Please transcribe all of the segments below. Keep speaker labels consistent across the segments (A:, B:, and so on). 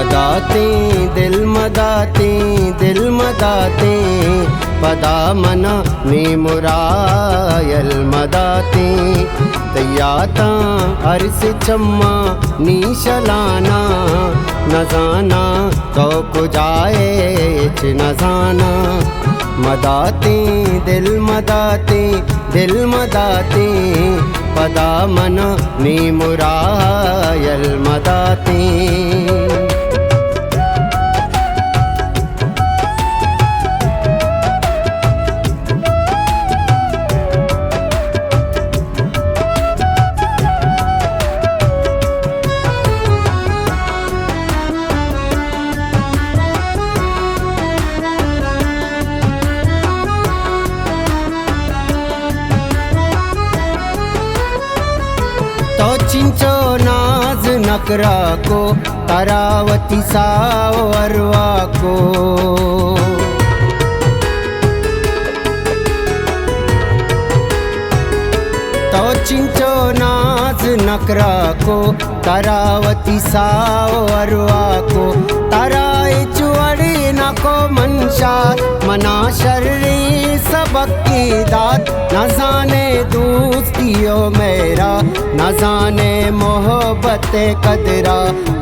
A: मदाते दिल मदाते पदा मन नी मुरायल मदाते तयाता अरस चम्मा नी शलाना नजाना तो कुजाए च नजाना मदाते दिल मदाते पदा मन नी मुरायल मदाते तो चिंचो नाज नकरा को तारावती सावरवा को तो चिंचो नाज नकरा को तारावती सावरवा को ताराए चुअड़ी न को मनशा मना शर्री सबक की दात न जाने दोस्तियों मेरा न जाने मोहब्बत कदरा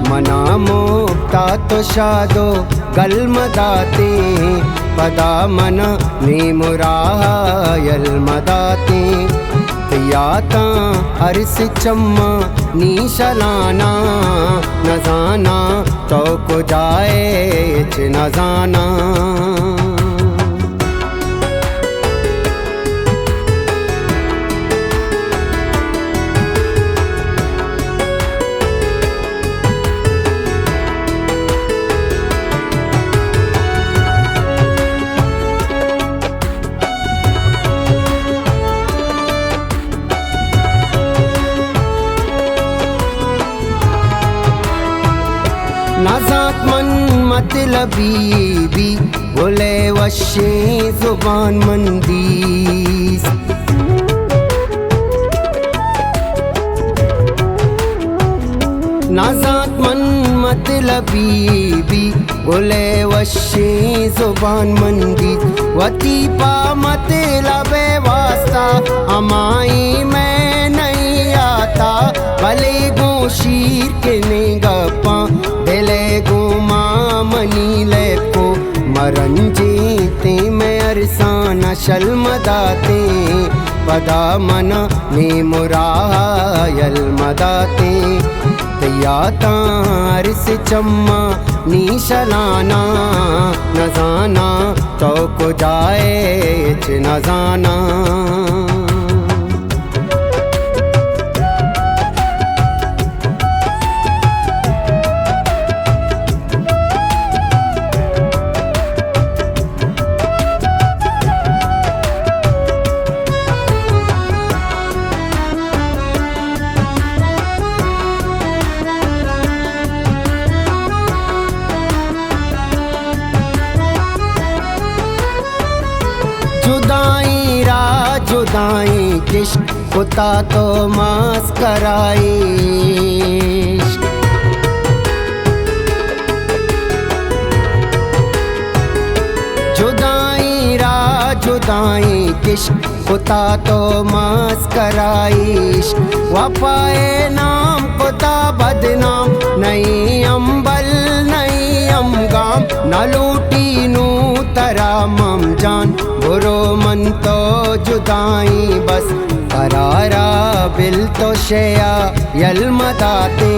A: मना मुक्ता तो शादो गल मदाते पदा मन नी मुरायल मदाते याता अरस चम्मा नी शलाना न जाना तो को जाए च न जाना नाज़ात मन मतलबी भी बोले वशे जुबान मंदीस नाज़ात मन मतलबी भी बोले वशे जुबान मंदीस वतीपा मतलबे वास्ता अमाई मैं नहीं आता भले गो शीर के ने गप्पा दिले गुमा मनी ले को मरन जीते मैं अरसाना शल्मदाते पदा मन नी मुरायल मदाते तयाता अरस चम्मा नी शलाना न जाना तो को जाए च न जाना जुदाई किश्क कुता तो मास कराई जुदाई किश्क कुता तो मास कराईश वफाए नाम कुता बदनाम नहीं अम्बल नहीं अमगाम न लूटी नू तरा मम जान बुरो मन तो जुदाई बस करारा बिल तो शया यल मदाते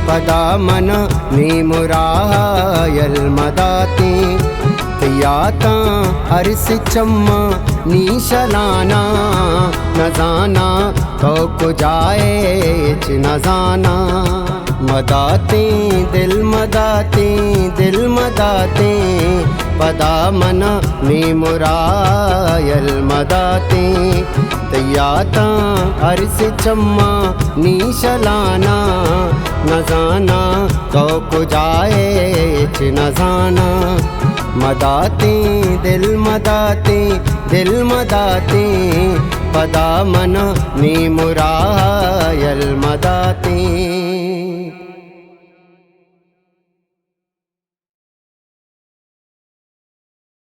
A: पदा मन नी मुरायल मदाते याता अरस चम्मा नी शलाना न जाना तो को जाए च न जाना मदाते दिल मदाते पदा मन नी मुरायल मदाते तयाता अरस चम्मा नी शलाना न जाना तो को जाए च न जाना मदाते दिल मदाते पदा मन नी मुरायल मदाते।